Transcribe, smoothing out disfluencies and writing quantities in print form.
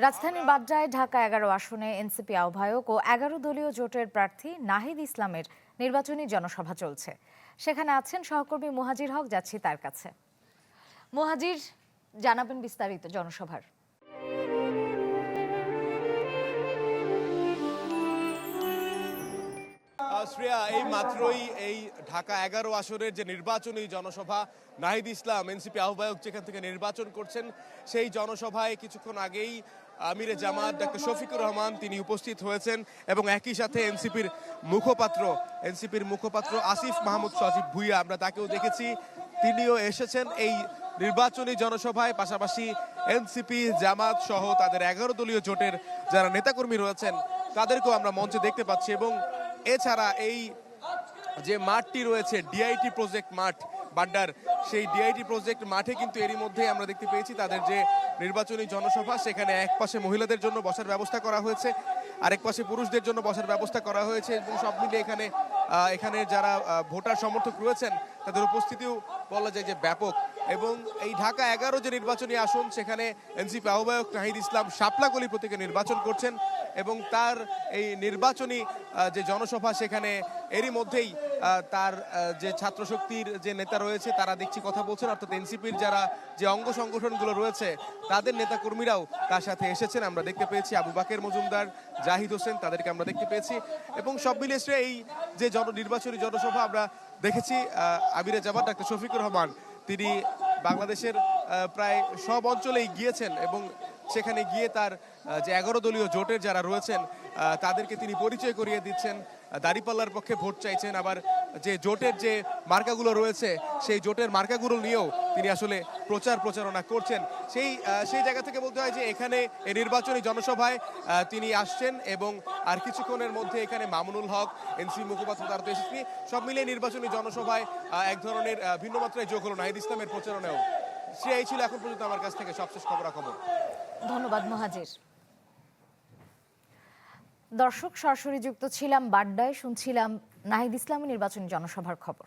রাজধানীর বাড্ডায় ঢাকা ১১ আসনে এনসিপি আহ্বায়ক ও ১১ দলীয় জোটের প্রার্থী নাহিদ ইসলামের নির্বাচনী জনসভা চলছে। সেখানে আছেন সহকর্মী মুহাজির হক, যাচ্ছি তার কাছে। মুহাজির, জানাবেন বিস্তারিত জনসভার। শ্রেয়া, এই মাত্রই এই ঢাকা ১১ আসনের যে নির্বাচনী জনসভা, নাহিদ ইসলাম এনসিপি আহ্বায়ক যেখান থেকে নির্বাচন করছেন, সেই জনসভায় কিছুক্ষণ আগেই আমিরে জামাত ডাক্তার শফিকুর রহমান তিনি উপস্থিত হয়েছেন এবং একই সাথে এনসিপির মুখপাত্র আসিফ মাহমুদ সজীব ভুইয়া, আমরা তাকেও দেখেছি, তিনিও এসেছেন এই নির্বাচনী জনসভায়। পাশাপাশি এনসিপি, জামাত সহ তাদের ১১ দলীয় জোটের যারা নেতাকর্মী রয়েছেন তাদেরকেও আমরা মঞ্চে দেখতে পাচ্ছি। এবং এছাড়া এই যে মাঠটি রয়েছে ডিআইটি প্রজেক্ট মাঠ বাড্ডার, সেই ডিআইটি প্রজেক্ট মাঠে কিন্তু এরই মধ্যে আমরা দেখতে পেয়েছি তাদের যে নির্বাচনী জনসভা, সেখানে এক পাশে মহিলাদের জন্য বসার ব্যবস্থা করা হয়েছে, আরেক পাশে পুরুষদের জন্য বসার ব্যবস্থা করা হয়েছে এবং সব মিলে এখানে যারা ভোটার সমর্থক রয়েছেন তাদের উপস্থিতিও বলা যায় যে ব্যাপক। এবং এই ঢাকা ১১ যে নির্বাচনী আসন, সেখানে এনসিপি আহ্বায়ক নাহিদ ইসলাম শাপলাকলি প্রতীকে নির্বাচন করছেন এবং তার এই নির্বাচনী যে জনসভা, সেখানে এরই মধ্যেই তার যে ছাত্র শক্তির যে নেতা রয়েছে তারা দেখছি কথা বলছেন, অর্থাৎ এনসিপির যারা যে অঙ্গ সংগঠনগুলো রয়েছে তাদের নেতাকর্মীরাও তার সাথে এসেছেন। আমরা দেখতে পেয়েছি আবু বাকের মজুমদার, জাহিদ হোসেন, তাদেরকে আমরা দেখতে পেয়েছি। এবং সব মিলিয়ে এই যে নির্বাচনী জনসভা আমরা দেখেছি, আমিরে জামাত ডাক্তার শফিকুর রহমান তিনি বাংলাদেশের প্রায় সব অঞ্চলেই গিয়েছেন এবং সেখানে গিয়ে তার যে ১১ দলীয় জোটের যারা রয়েছেন তাদেরকে তিনি পরিচয় করিয়ে দিচ্ছেন, দাঁড়িপাল্লার পক্ষে ভোট চাইছেন। আবার যে জোটের যে মার্কাগুলো রয়েছে সেই জোটের মার্কাগুলো নিয়েও তিনি আসলে প্রচারণা করছেন। সেই জায়গা থেকে বলতে হয় যে এখানে এই নির্বাচনী জনসভায় তিনি আসছেন এবং আর কিছুক্ষণের মধ্যে এখানে মামুনুল হক, এনসিপি মুখপাত্র, তারা তো এসেছেন। সব মিলিয়ে নির্বাচনী জনসভায় এক ধরনের ভিন্ন মাত্রায় যোগ হলো নাহিদ ইসলামের প্রচারণাও। এই ছিল এখন পর্যন্ত আমার কাছ থেকে সবশেষ খবরাখবর। ধন্যবাদ মুহাজির। দর্শক, সরাসরি যুক্ত ছিলাম বাড্ডায়, শুনছিলাম নাহিদ ইসলামের নির্বাচনী জনসভার খবর।